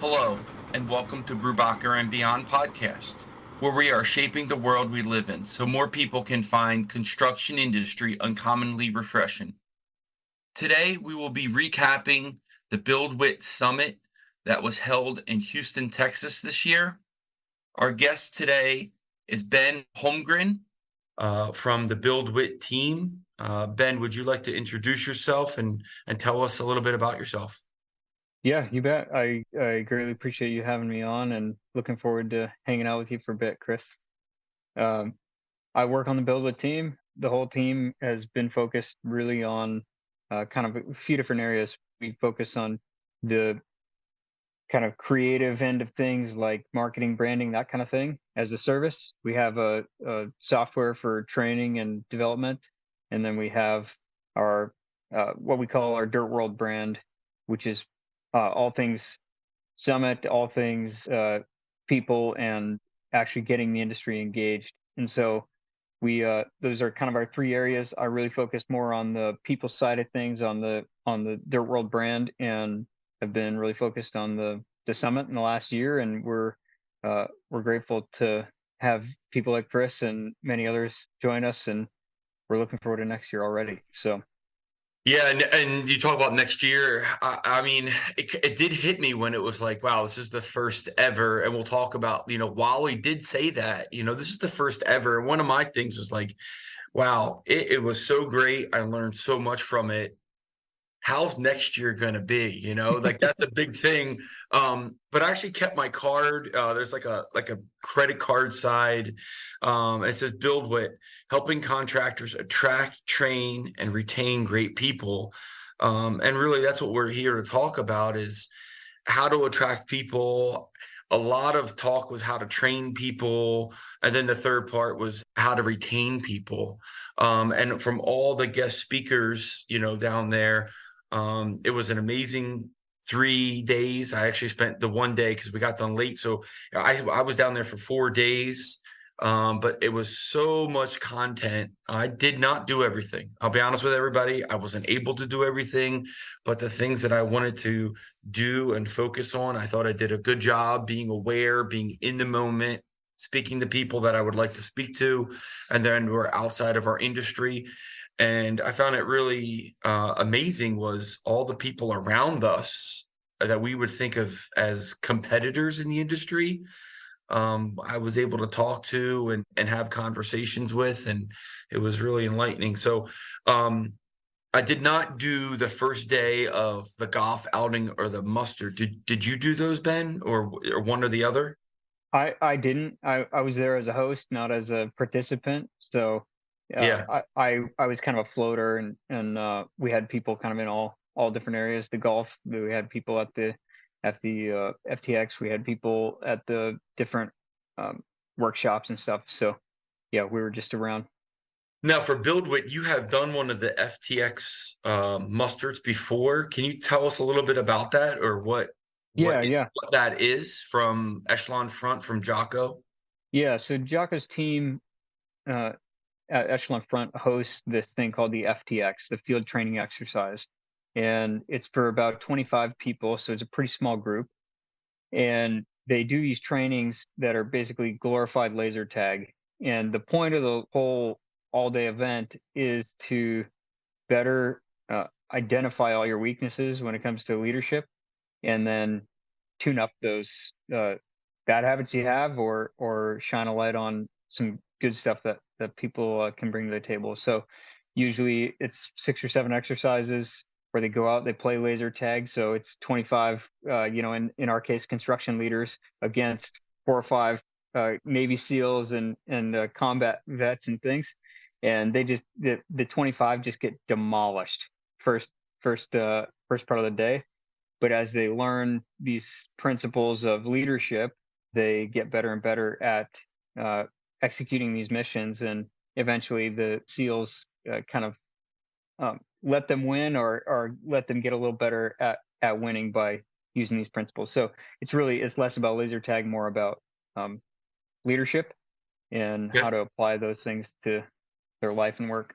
Hello, and welcome to Brubacher and Beyond podcast, where we are shaping the world we live in so more people can find construction industry uncommonly refreshing. Today, we will be recapping the BuildWitt Summit that was held in Houston, Texas this year. Our guest today is Ben Holmgren from the BuildWitt team. Ben, would you like to introduce yourself and tell us a little bit about yourself? Yeah, you bet. I greatly appreciate you having me on and looking forward to hanging out with you for a bit, Chris. Um, I work on the BuildWitt team. The whole team has been focused really on kind of a few different areas. We focus on the kind of creative end of things like marketing, branding, that kind of thing as a service. We have a software for training and development. And then we have our what we call our DirtWorld brand, which is all things summit, all things people, and actually getting the industry engaged. And so we those are kind of our three areas. I really focus more on the people side of things on the Dirt World brand, and have been really focused on the summit in the last year. And we're grateful to have people like Chris and many others join us, and we're looking forward to next year already. So Yeah, and you talk about next year. I mean, it did hit me when it was like, wow, this is the first ever. And we'll talk about, while we did say that, this is the first ever. And one of my things was like, wow, it was so great. I learned so much from it. How's next year going to be? Like that's a big thing. But I actually kept my card. There's like a credit card side. It says BuildWitt, helping contractors attract, train, and retain great people. And really, that's what we're here to talk about: is how to attract people. A lot of talk was how to train people, and then the third part was how to retain people. And from all the guest speakers, down there, it was an amazing 3 days. I actually spent the one day because we got done late. So I was down there for 4 days. But it was so much content. I did not do everything. I'll be honest with everybody. I wasn't able to do everything, but the things that I wanted to do and focus on, I thought I did a good job being aware, being in the moment, speaking to people that I would like to speak to, and then we're outside of our industry. And I found it really amazing was all the people around us that we would think of as competitors in the industry. I was able to talk to and have conversations with, and it was really enlightening. So I did not do the first day of the golf outing or the muster. Did you do those, Ben, or one or the other? I didn't. I was there as a host, not as a participant. So Yeah. I was kind of a floater, and we had people kind of in all different areas. The golf, we had people at the FTX. We had people at the different um, workshops and stuff. So yeah, we were just around. Now for BuildWitt, you have done one of the FTX musters before. Can you tell us a little bit about that, or Yeah, yeah, what that is from Echelon Front from Jocko? yeah. So Jocko's team uh, at Echelon Front hosts this thing called the FTX, the Field Training Exercise, and it's for about 25 people. So it's a pretty small group, and they do these trainings that are basically glorified laser tag. And the point of the whole all day event is to better identify all your weaknesses when it comes to leadership, and then tune up those uh, bad habits you have, or shine a light on some good stuff that people can bring to the table. So usually it's 6 or 7 exercises where they go out, they play laser tag. So it's 25, in our case, construction leaders against 4 or 5 Navy SEALs and combat vets and things, and the 25 just get demolished first first part of the day. But as they learn these principles of leadership, they get better and better at uh, executing these missions, and eventually the SEALs kind of let them win, or let them get a little better at winning by using these principles. So it's less about laser tag, more about um, leadership and Yeah. how to apply those things to their life and work.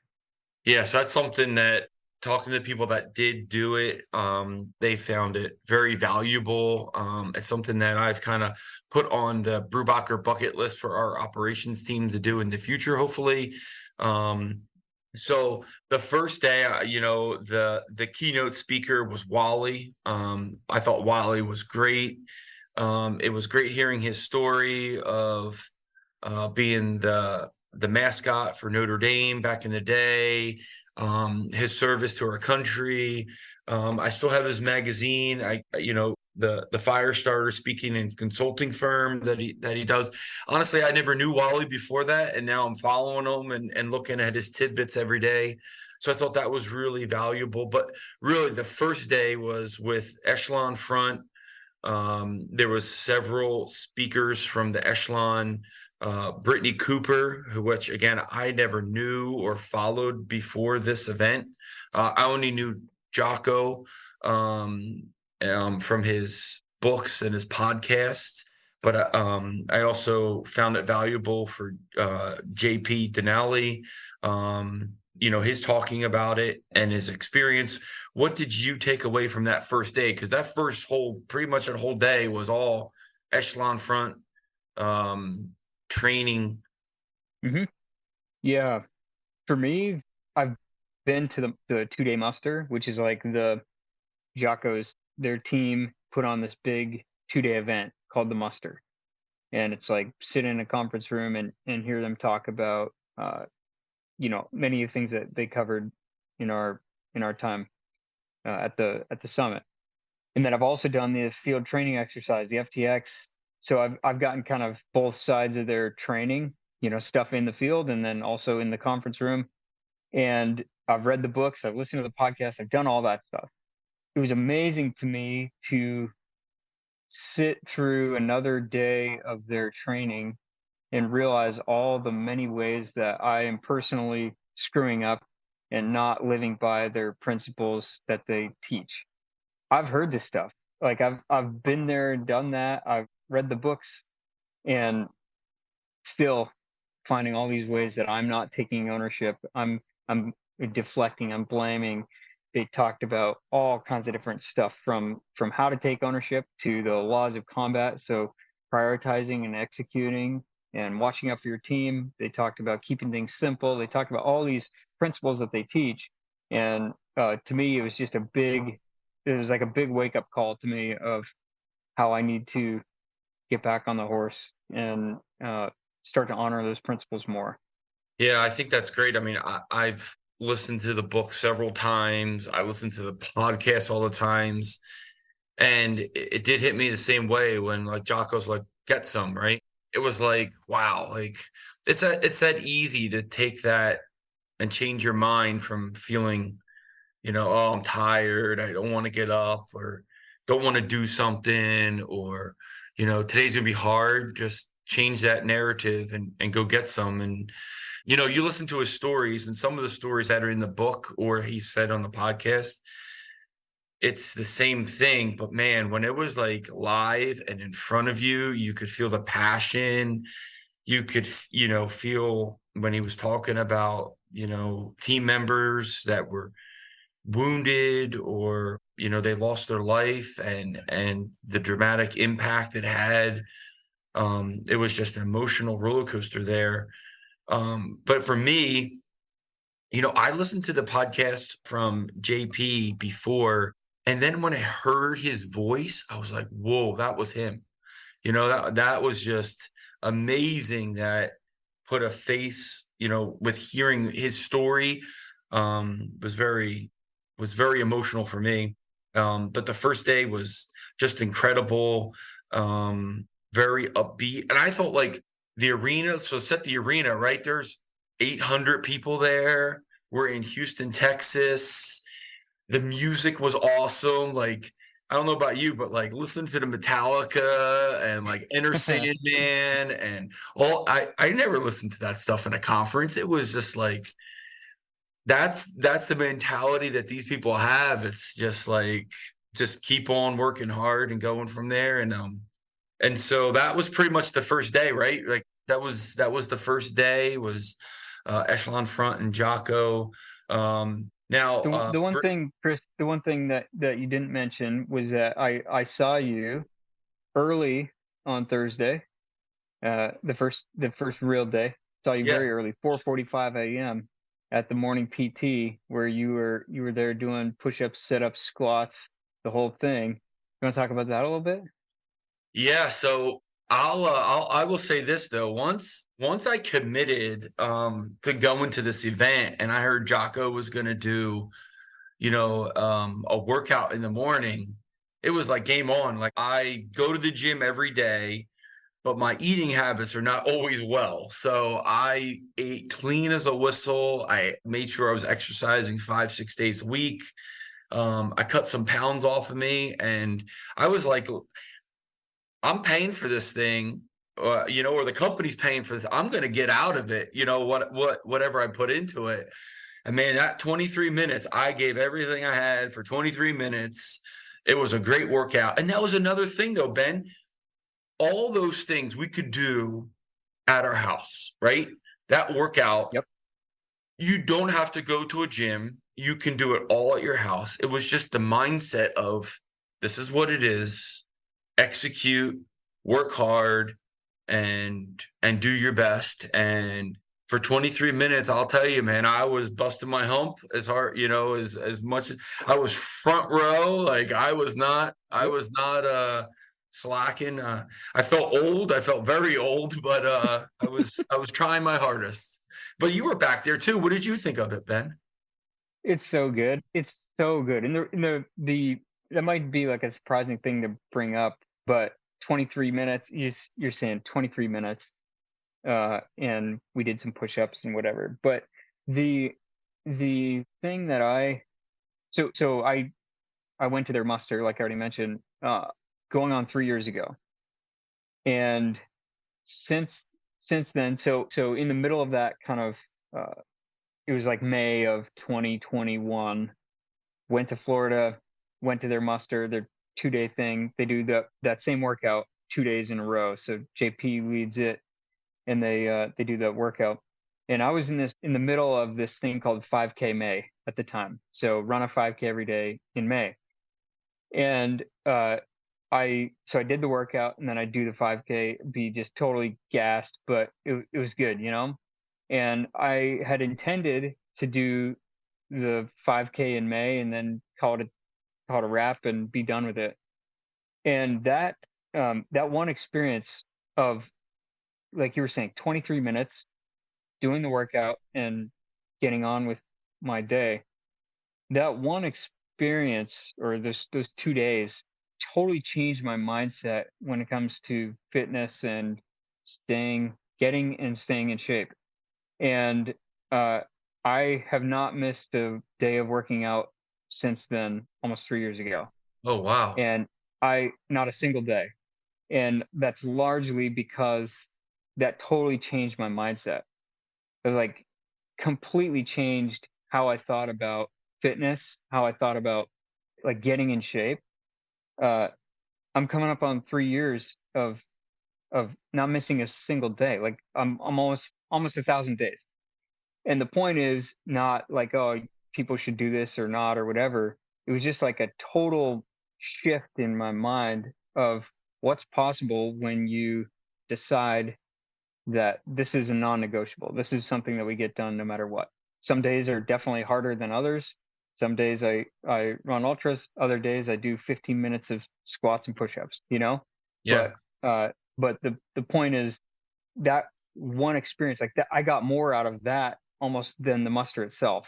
Yeah, so that's something that talking to people that did do it, they found it very valuable. It's something that I've kind of put on the Brubacher bucket list for our operations team to do in the future, hopefully. Um, so the first day, the keynote speaker was Wally. I thought Wally was great. It was great hearing his story of being the mascot for Notre Dame back in the day, his service to our country. I still have his magazine. The fire starter speaking and consulting firm that he does. Honestly, I never knew Wally before that, and now I'm following him and looking at his tidbits every day. So I thought that was really valuable. But really, the first day was with Echelon Front. There was several speakers from the Echelon. Brittany Cooper, which again I never knew or followed before this event. I only knew Jocko from his books and his podcasts, but I also found it valuable for JP Denali. His talking about it and his experience. What did you take away from that first day? Because that pretty much that whole day was all Echelon Front training. Mm-hmm. Yeah. For me, I've been to the 2-day muster, which is like their team put on this big 2-day event called the muster. And it's like sit in a conference room and hear them talk about, many of the things that they covered in our time at the summit. And then I've also done this field training exercise, the FTX. So I've gotten kind of both sides of their training, stuff in the field and then also in the conference room. And I've read the books, I've listened to the podcast, I've done all that stuff. It was amazing to me to sit through another day of their training and realize all the many ways that I am personally screwing up and not living by their principles that they teach. I've heard this stuff. Like I've been there and done that. I've read the books and still finding all these ways that I'm not taking ownership. I'm deflecting, I'm blaming. They talked about all kinds of different stuff from how to take ownership to the laws of combat. So prioritizing and executing and watching out for your team. They talked about keeping things simple. They talked about all these principles that they teach. And to me, it was like a big wake up call to me of how I need to get back on the horse and start to honor those principles more. Yeah, I think that's great. I mean, I've listened to the book several times. I listen to the podcast all the times. And it did hit me the same way when like Jocko's like, get some, right? It was like, wow, like it's that easy to take that and change your mind from feeling, oh, I'm tired, I don't want to get up or don't want to do something, or, today's gonna be hard. Just change that narrative and go get some. And you listen to his stories and some of the stories that are in the book or he said on the podcast, it's the same thing. But man, when it was like live and in front of you, you could feel the passion. You could, feel when he was talking about, team members that were wounded or, they lost their life and the dramatic impact it had. It was just an emotional roller coaster there. But for me, I listened to the podcast from JP before, and then when I heard his voice, I was like, whoa, that was him. That was just amazing. That put a face, with hearing his story, was very emotional for me. But the first day was just incredible, very upbeat. And I thought like the arena, so set the arena, right? There's 800 people there. We're in Houston, Texas. The music was awesome. Like, I don't know about you, but like listen to the Metallica and like Enter Sandman and all. I never listened to that stuff in a conference. It was just like that's the mentality that these people have. It's just like just keep on working hard and going from there. And so that was pretty much the first day, right? Like that was the first day was Echelon Front and Jocko. Now, The one for thing, Chris, the one thing that you didn't mention was that I saw you early on Thursday, the first real day. Saw you yeah. very early, 4:45 a.m. at the morning PT, where you were there doing push-ups, sit-ups, squats, the whole thing. You want to talk about that a little bit? Yeah, so I will say this though. Once I committed to going to this event and I heard Jocko was gonna do, a workout in the morning, it was like game on. Like I go to the gym every day, but my eating habits are not always well. So I ate clean as a whistle. I made sure I was exercising 5, 6 days a week. I cut some pounds off of me and I was like, I'm paying for this thing, or the company's paying for this. I'm going to get out of it, whatever I put into it. And man, that 23 minutes, I gave everything I had for 23 minutes. It was a great workout. And that was another thing though, Ben, all those things we could do at our house, right? That workout, Yep. you don't have to go to a gym. You can do it all at your house. It was just the mindset of this is what it is, execute, work hard, and do your best. And for 23 minutes, I'll tell you, man, I was busting my hump as hard, as much as I was front row. Like I Yep. was not slacking. I felt old. I felt very old, but I was trying my hardest. But you were back there too. What did you think of it, Ben? It's so good. It's so good. And the that might be like a surprising thing to bring up, but 23 minutes, you're saying 23 minutes, and we did some push-ups and whatever. But the the thing that I went to their muster, like I already mentioned, going on 3 years ago. And since since then, so in the middle of that kind of it was like May of 2021. Went to Florida, went to their muster, their 2-day thing. They do that same workout 2 days in a row. So JP leads it, and they do that workout. And I was in the middle of this thing called 5K May at the time. So run a 5K every day in May. And I did the workout, and then I do the 5K, be just totally gassed, but it was good, you know? And I had intended to do the 5K in May and then call it a wrap and be done with it. And that one experience of, like you were saying, 23 minutes doing the workout and getting on with my day. That one experience, or those 2 days, totally changed my mindset when it comes to fitness and getting and staying in shape. And uh, I have not missed a day of working out since then, almost 3 years ago. Oh wow. And I not a single day. And that's largely because that totally changed my mindset. It was like completely changed how I thought about fitness, how I thought about like getting in shape. Uh, I'm coming up on 3 years of not missing a single day. Like I'm almost 1,000 days. And the point is not like, oh, people should do this or not or whatever. It was just like a total shift in my mind of what's possible when you decide that this is a non-negotiable. This is something that we get done no matter what. Some days are definitely harder than others. Some days I run ultras, other days I do 15 minutes of squats and push-ups, you know? Yeah. But the point is that one experience like that, I got more out of that almost than the muster itself.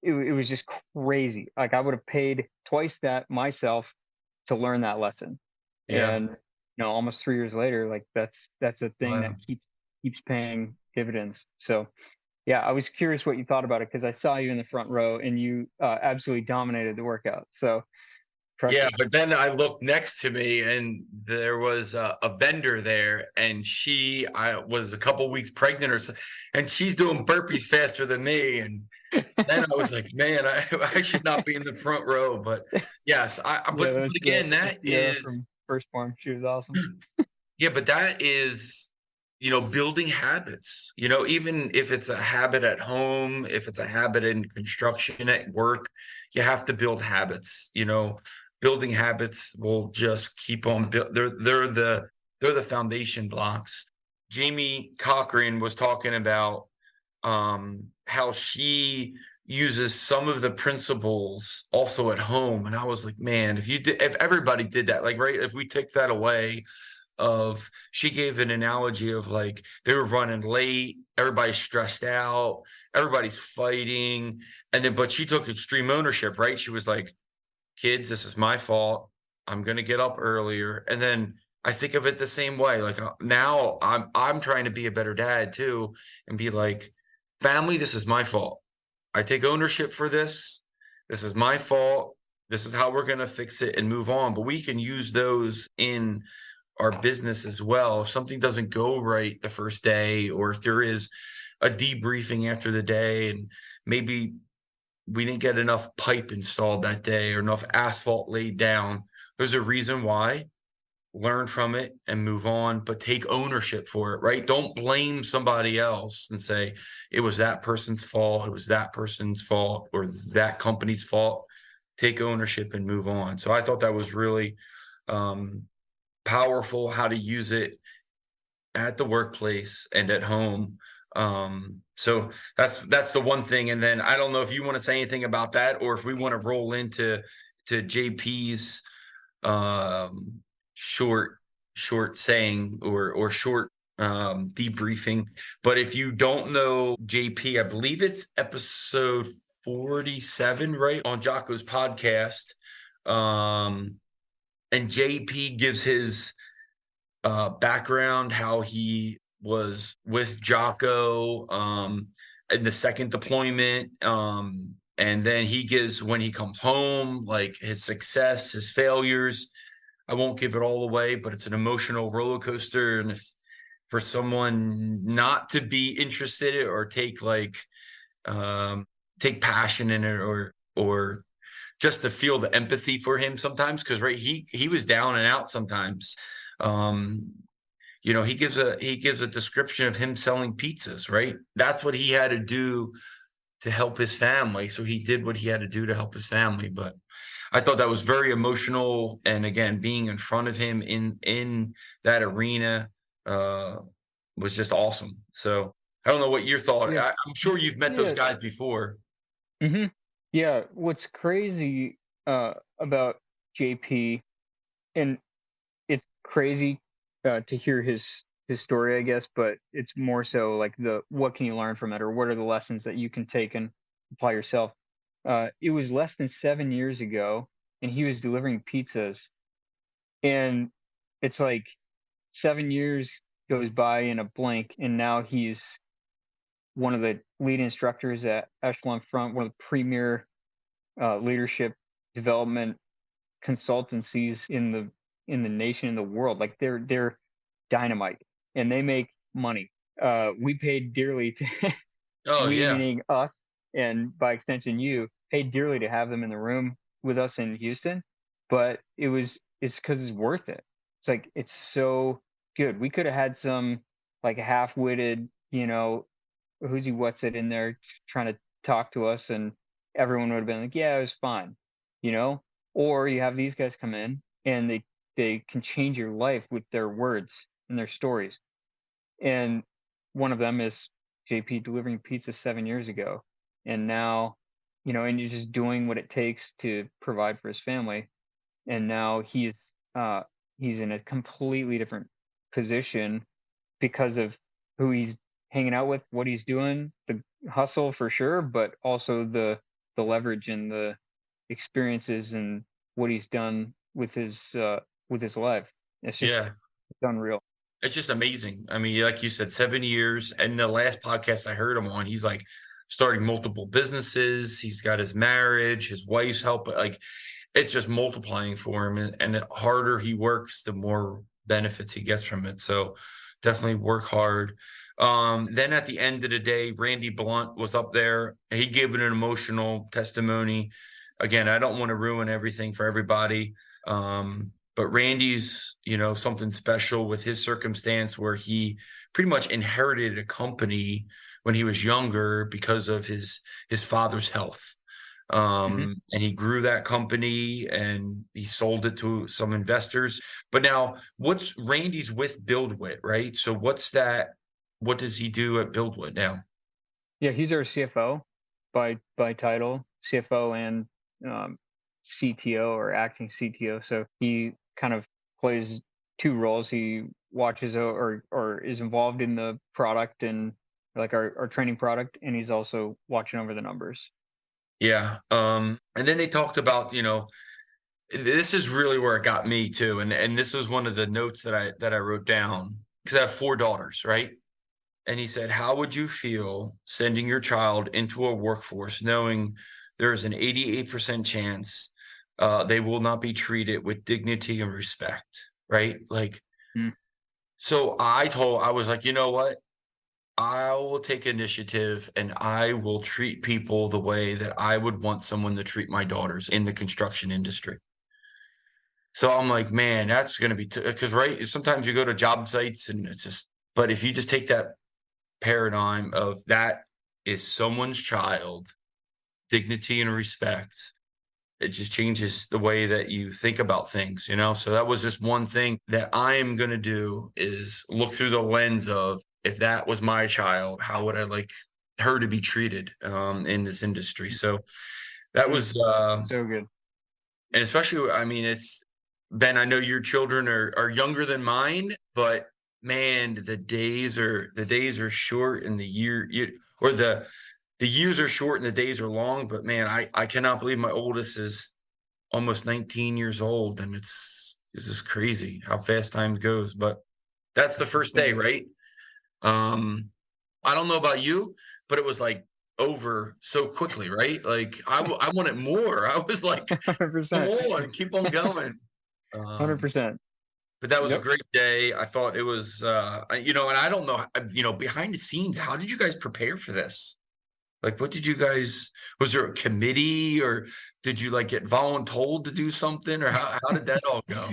It was just crazy. Like I would have paid twice that myself to learn that lesson. Yeah. And almost 3 years later, like that's a thing that Wow. keeps paying dividends. So yeah, I was curious what you thought about it because I saw you in the front row and you absolutely dominated the workout. So crushed Yeah, it. but then I looked next to me and there was a vendor there and I was a couple weeks pregnant or so, and she's doing burpees faster than me. And then I was like, man, I should not be in the front row. But yes, Yeah, but that's again, Sierra from Firstborn. She was awesome. yeah, but that is, building habits, even if it's a habit at home, if it's a habit in construction at work, you have to build habits. Building habits will just keep on they're the foundation blocks. Jamie Cochran was talking about how she uses some of the principles also at home, and I was like, man, if everybody did that, like, right, if we take that away, she gave an analogy of like they were running late, everybody's stressed out, everybody's fighting, but she took extreme ownership, right? She was like, kids, this is my fault, I'm going to get up earlier. And then I think of it the same way, like, now I'm trying to be a better dad too, and be like, family, this is my fault, I take ownership for this is my fault, this is how we're going to fix it and move on. But we can use those in our business as well. If something doesn't go right the first day, or if there is a debriefing after the day and maybe we didn't get enough pipe installed that day or enough asphalt laid down, there's a reason why. Learn from it and move on, but take ownership for it, right? Don't blame somebody else and say it was that person's fault, it was that person's fault, or that company's fault. Take ownership and move on. So I thought that was really powerful, how to use it at the workplace and at home. So that's the one thing. And then I don't know if you want to say anything about that, or if we want to roll into JP's short saying or short debriefing. But if you don't know JP, I believe it's episode 47, right, on Jocko's podcast. And JP gives his background, how he was with Jocko in the second deployment. And then he gives, when he comes home, like his success, his failures. I won't give it all away, but it's an emotional roller coaster. And if for someone not to be interested or take passion in it, or just to feel the empathy for him sometimes, because right, he was down and out sometimes. He gives a description of him selling pizzas, right? That's what he had to do to help his family. So he did what he had to do to help his family. But I thought that was very emotional. And again, being in front of him in that arena was just awesome. So I don't know what your thought. Yeah. I'm sure you've met those guys before. Mm-hmm. Yeah. What's crazy about JP, and it's crazy to hear his story, I guess, but it's more so like what can you learn from it, or what are the lessons that you can take and apply yourself. It was less than 7 years ago, and he was delivering pizzas, and it's like 7 years goes by in a blink, and now he's one of the lead instructors at Echelon Front, one of the premier leadership development consultancies in the nation, in the world. Like they're dynamite, and they make money. We paid dearly to Oh we, yeah. meaning us, and by extension you, paid dearly to have them in the room with us in Houston. But it's because it's worth it. It's like, it's so good. We could have had some like half-witted, who's he what's it in there trying to talk to us, and everyone would have been like, yeah, it was fine, or you have these guys come in and they can change your life with their words and their stories. And one of them is JP delivering pizza 7 years ago, and now, and he's just doing what it takes to provide for his family. And now he's in a completely different position because of who he's hanging out with, what he's doing, the hustle for sure, but also the leverage and the experiences and what he's done with his life. It's just, Yeah. it's unreal. It's just amazing. I mean, like you said, 7 years. And the last podcast I heard him on, he's like starting multiple businesses. He's got his marriage, his wife's help. Like, it's just multiplying for him. And the harder he works, the more benefits he gets from it. So definitely work hard. Then at the end of the day, Randy Blunt was up there. He gave an emotional testimony. Again, I don't want to ruin everything for everybody. But Randy's, something special with his circumstance where he pretty much inherited a company when he was younger because of his father's health. Hmm. And he grew that company and he sold it to some investors. But now what's Randy's with BuildWitt, right? So what's that? What does he do at BuildWitt now? Yeah, he's our CFO by title, CFO and um, CTO or acting CTO. So he kind of plays two roles. He watches or is involved in the product and like our training product, and he's also watching over the numbers. Yeah. And then they talked about, this is really where it got me too. And this was one of the notes that I wrote down because I have 4 daughters, right? And he said, how would you feel sending your child into a workforce knowing there is an 88% chance they will not be treated with dignity and respect, right? Like, Mm. so I was like, you know what? I will take initiative and I will treat people the way that I would want someone to treat my daughters in the construction industry. So I'm like, man, that's going to be because right. Sometimes you go to job sites and it's just, but if you just take that paradigm of that is someone's child, dignity and respect, it just changes the way that you think about things. So that was just one thing that I am going to do is look through the lens of if that was my child, how would I like her to be treated in this industry? So that Mm. was So good. and especially, I mean, it's Ben, I know your children are younger than mine, but man, the days are short and or the years are short and the days are long. But man, I cannot believe my oldest is almost 19 years old, and it's just crazy how fast time goes. But that's the first day, Completely. right? Um, I don't know about you, but it was like over so quickly, right? Like I wanted more. I was like, come 100%. on, keep on going. 100%. But that was a Yep. great day. I thought it was, and I don't know, behind the scenes, how did you guys prepare for this? Like, what did you guys? Was there a committee, or did you like get voluntold to do something, or how did that all go?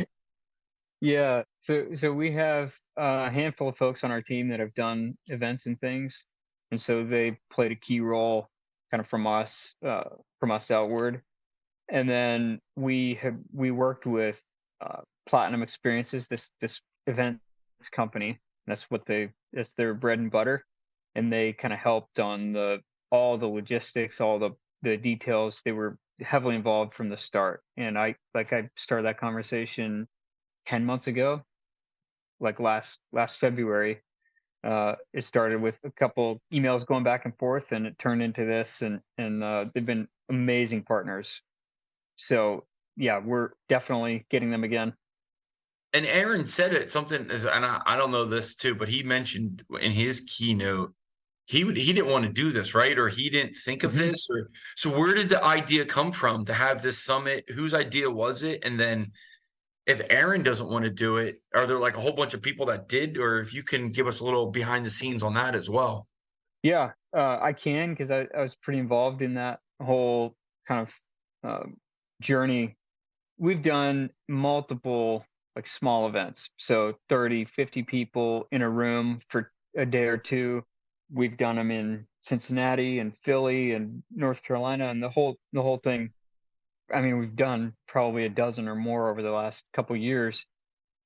Yeah. So we have a handful of folks on our team that have done events and things, and so they played a key role, kind of from us outward. And then we worked with Platinum Experiences, this event company. That's their bread and butter, and they kind of helped on the all the logistics, all the details. They were heavily involved from the start, and I started that conversation 10 months ago, like last February. It started with a couple emails going back and forth, and it turned into this, and they've been amazing partners. So yeah, we're definitely getting them again. And Aaron said it something, and I don't know this too, but he mentioned in his keynote he didn't want to do this, right? Or he didn't think of Hmm. this, or so where did the idea come from to have this summit? Whose idea was it? And then if Aaron doesn't want to do it, are there like a whole bunch of people that did, or if you can give us a little behind the scenes on that as well? Yeah, I can because I was pretty involved in that whole kind of journey. We've done multiple like small events, so 30, 50 people in a room for a day or two. We've done them in Cincinnati and Philly and North Carolina, and the whole thing. I mean, we've done probably a dozen or more over the last couple years,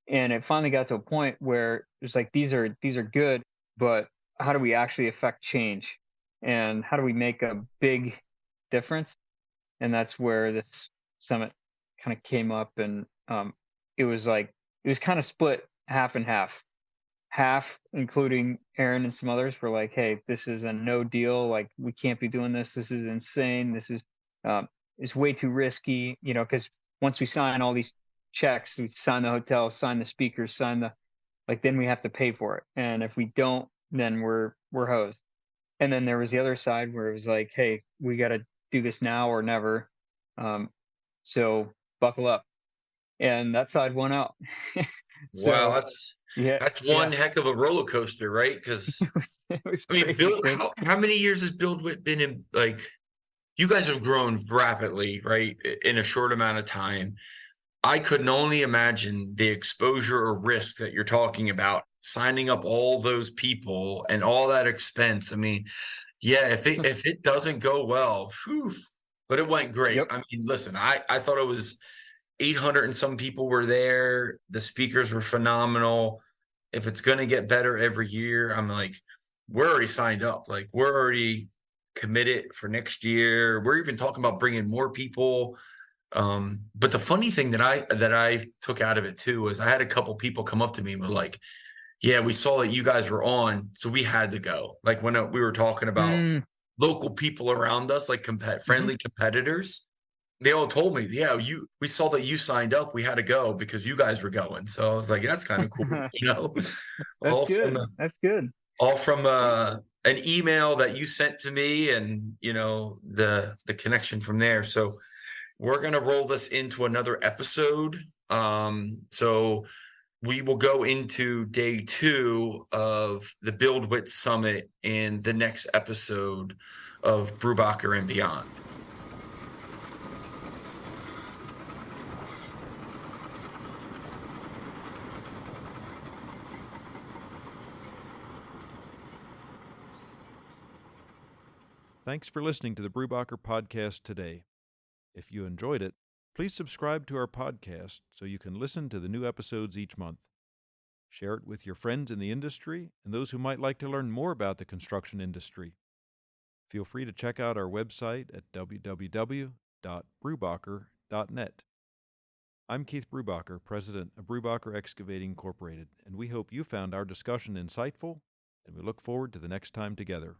and it finally got to a point where it's like these are good, but how do we actually affect change, and how do we make a big difference? And that's where this summit kind of came up, and it was like it was kind of split half and half. Half, including Aaron and some others, were like, "Hey, this is a no deal. Like, we can't be doing this. This is insane. This is it's way too risky." Because once we sign all these checks, we sign the hotel, sign the speakers, sign the like, then we have to pay for it. And if we don't, then we're hosed. And then there was the other side where it was like, "Hey, we got to do this now or never. Um, so buckle up." And that side won out. Wow, So that's yeah, that's one yeah, heck of a roller coaster, right? Because it was I mean, crazy, Bill, dude. how many years has BuildWitt been in? Like, you guys have grown rapidly, right, in a short amount of time. I couldn't only imagine the exposure or risk that you're talking about, signing up all those people and all that expense. I mean, yeah, if it doesn't go well, whew, but it went great. Yep. I mean, listen, I thought it was 800 and some people were there. The speakers were phenomenal. If it's going to get better every year, I'm like, we're already signed up. Like, we're already committed for next year. We're even talking about bringing more people. But the funny thing that I took out of it too was I had a couple people come up to me and were like, "Yeah, we saw that you guys were on, so we had to go." Like when we were talking about Mm, local people around us, like mhm. friendly competitors, they all told me, "Yeah, we saw that you signed up. We had to go because you guys were going." So I was like, "That's kind of cool," you know, That's all from good. That's good. all from an email that you sent to me, and the connection from there. So we're gonna roll this into another episode. So we will go into day 2 of the BuildWitt Summit in the next episode of Brubacher and Beyond. Thanks for listening to the Brubacher podcast today. If you enjoyed it, please subscribe to our podcast so you can listen to the new episodes each month. Share it with your friends in the industry and those who might like to learn more about the construction industry. Feel free to check out our website at www.brubacher.net. I'm Keith Brubacher, president of Brubacher Excavating Incorporated, and we hope you found our discussion insightful, and we look forward to the next time together.